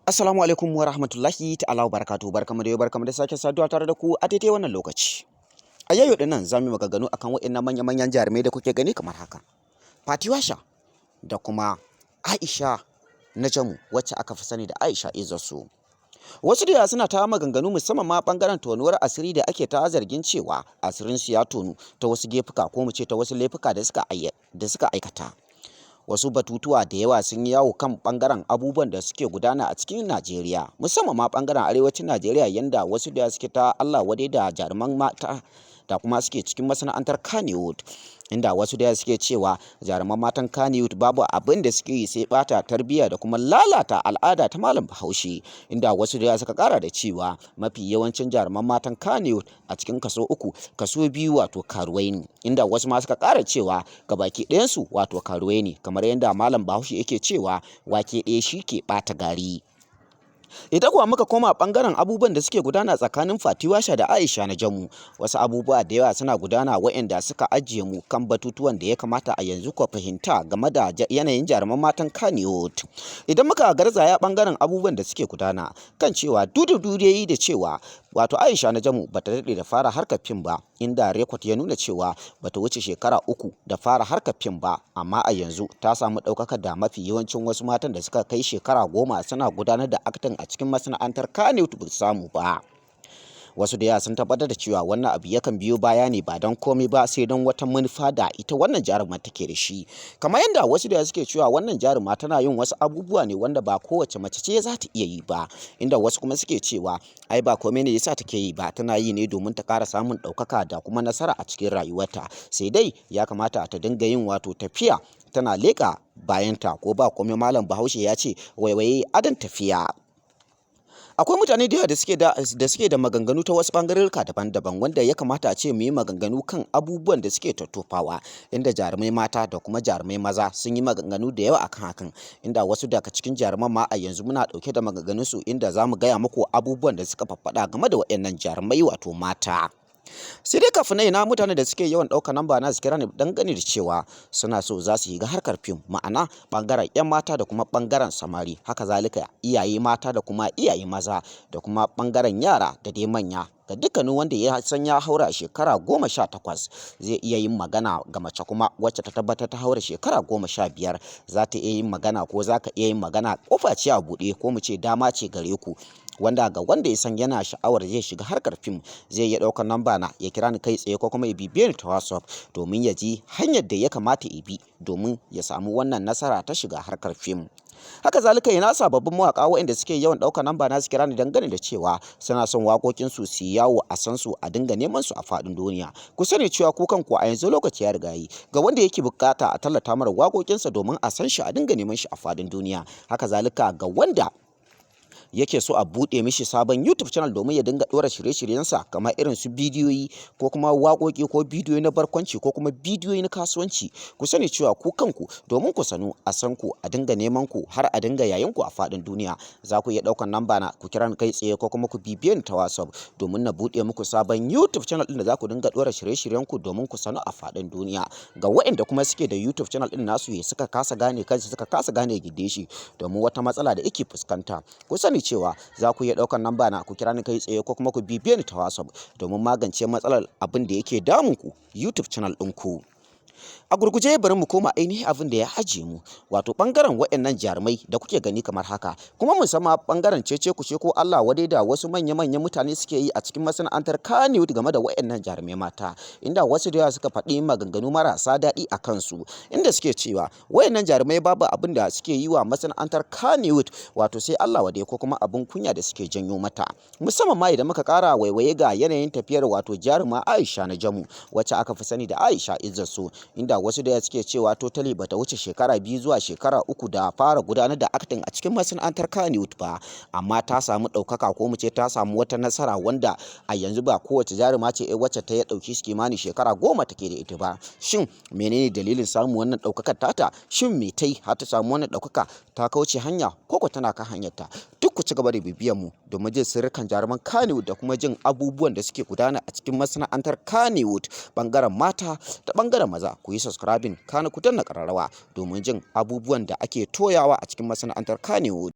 Assalamu alaikum wa rahmatullahi ta'ala wa barakatuhu, barkamu da sake saduwa tare da ku a daidai wannan lokaci. A yau din nan zamu yi maganganu akan waɗannan manya-manyan jarumai da kuke gani kamar haka. Fati Washa da kuma Aisha na Jamu wacce aka fi sani da Aisha Izzarso. Wasu da suna ta maganganu musamman ma bangaren tonuwar asiri da ake ta zargin cewa asirin su ya tonu ta wasu gefuka ko mu ce ta wasu laifuka da suka aikata. Wasu batutuwa da yawa sun yi yawo kan bangaren abubuwan da suke gudana a cikin Najeriya, musamman ma bangaren arewacin Najeriya, yanda wasu da suke ta Allah wadai da jaruman mata da kuma suke cikin masana'antar Kannywood, inda wasu da suke cewa jaruman matan Kannywood babu abin da suke yi sai bata tarbiyya da kuma lalata al'ada ta malam Bahaushe, inda wasu da suka kara da cewa mafi yawancin jaruman matan Kannywood a cikin kaso uku, kaso biyu wato karuwai ne, inda wasu ma suka kara cewa gabaki ɗayansu wato karuwai ne, kamar yadda malam Bahaushe yake cewa wake ɗaya shi ke ɓata gari. Idan kuwa muka koma bangaren abubuwan da suke gudana tsakanin Fati Washa da Aisha na Jamu, wasu abubuwa da yawa suna gudana waɗanda suka ajiye mu kan batutuwan da ya kamata a yanzu ku fahimta game da yanayin jaruman matan Kannywood. Idan muka garzaya bangaren abubuwan da suke gudana kan cewa dudu yayi da cewa wato Aisha na Jamu bata daɗe da fara harkar fim ba, inda rekod ya nuna cewa bata wuce shekara 3 da fara harkar fim ba, amma a yanzu ta samu ɗaukakar da mafi yawancin wasu matan da suka kai shekara 10 suna gudanar da acting a cikin masana'antar Kannywood ba samu ba. Wasu da yawa sun tabbatar da cewa wannan abu yakan biyo baya ne ba don komai ba sai don wata manufa da ita wannan jaruma take da shi, kamar yadda wasu da suke cewa wannan jaruma tana yin wasu abubuwa ne wanda ba kowace mace ce za ta iya yi ba, inda wasu kuma suke cewa ai ba komai ne yasa take yi ba, tana yi ne domin ta ƙara samun ɗaukaka da kuma nasara a cikin rayuwarta, sai dai ya kamata ta dinga yin wato tafiya tana leƙa bayanta, ko ba komai malam Bahaushe ya ce waiwaye adon tafiya. Akwai mutane da yawa da suke da maganganu ta wasu bangarorka daban-daban, wanda ya kamata a ce mu yi maganganu kan abubuwan da suke tattofawa, inda jarumai mata da kuma jarumai maza sun yi maganganu da yawa akan hakan, inda wasu daga cikin jaruman ma a yanzu muna dauke da maganganun su, inda za mu gaya muku abubuwan da suka faffada game da waɗannan jarumai wato mata. Sai dai kafin na mutane da suke yawan ɗaukar namba na su kira ni dangane da cewa suna so za su shiga harkar fim, ma'ana ɓangaren 'yan mata da kuma ɓangaren samari, haka zalika iyaye mata da kuma iyaye maza da kuma ɓangaren yara da dai manya. Ga dukkanin wanda ya san ya haura shekara 18 zai iya yin magana, ga mace kuma wacce ta tabbatar ta haura shekara 15 za ta iya yin magana, ko za ka iya yin magana, kofa ce a buɗe, ko mu ce dama ce gare ku, wanda ga wanda ya san yana sha'awar zai shiga harkar fim zai iya ɗaukar namba na ya kira ni kai tsaye ko kuma ya bibiye ni ta WhatsApp domin ya ji hanyar da ya kamata ya bi domin ya samu wannan nasara ta shiga harkar fim. Haka zalika yana sababbin mawaƙa waɗanda suke yawan ɗaukar namba na su kira ni dangane da cewa suna son waƙoƙin su yawo a san su, a dinga neman su a faɗin duniya. Ku sani cewa ku kanku a yanzu lokaci ya riga yi ga wanda yake bukata a tallata mara waƙoƙinsa domin a san shi, a dinga neman shi a faɗin duniya. Haka zalika ga wanda yake so a buɗe mishi sabon YouTube channel domin ya dinga ɗora shirye-shiryensa kamar irin su bidiyoyi ko kuma waƙoƙi ko bidiyoyi na barkwanci ko kuma bidiyoyi na kasuwanci, ku sani cewa ku kanku domin ku sanu a san ku, a dinga neman ku har a dinga yayin ku a faɗin duniya, za ku iya ɗaukar namba na ku kira ni kai tsaye ko kuma ku bibiye ni ta WhatsApp domin na buɗe muku sabon YouTube channel ɗin da za ku dinga ɗora shirye-shiryen ku domin ku sanu a faɗin duniya. Ga waɗanda kuma suke da YouTube channel ɗin nasu suka kasa gane kansu, suka kasa gane gidde shi domin wata matsala da yake fuskanta, ku sani cewa za ku iya ɗaukar namba na ku kira ni kai tsaye ko kuma ku bibiye ni ta WhatsApp domin magance matsalar abin da yake damun ku YouTube channel ɗinku. A gurguje bari mu koma ainihin abin da ya ajiye mu, wato bangaren waɗannan jarumai da kuke gani kamar haka, kuma musamman bangaren cece kuce ko Allah wadai da wasu manya-manyan mutane suke yi a cikin masana'antar Kannywood game da waɗannan jarumai mata, inda wasu da yawa suka faɗi maganganu marasa daɗi a kansu, inda suke cewa waɗannan jarumai babu abin da suke yi wa masana'antar Kannywood wato sai Allah wadai ko kuma abin kunya da suke janyo mata, musamman ma idan muka ƙara waiwaye ga yanayin tafiyar wato jaruma Aisha na Jamu wacce aka fi sani da Aisha Izzarso, inda wasu da suke cewa totally bata wuce shekara 2 zuwa shekara 3 da fara gudanar da acting a cikin masana'antar Kannywood ba, amma ta samu ɗaukaka ko mu ce ta samu wata nasara wanda a yanzu ba kowace jaruma ce wacce ta ya ɗauki kimanin shekara 10 take da ita ba. Shin menene dalilin samun wannan ɗaukakar tata? Shin me tai har ta samu wannan ɗaukaka? Ta kauce hanya ko ko tana kan hanyarta? Duk ku ci gaba da bibiyan mu domin jin sirrikan jaruman Kannywood da kuma jin abubuwan da suke gudana a cikin masana'antar Kannywood bangaren mata da bangaren maza. Ku yi subscribing kana ku danna ƙararrawa domin jin abubuwan da ake toyawa a cikin masana'antar Kannywood.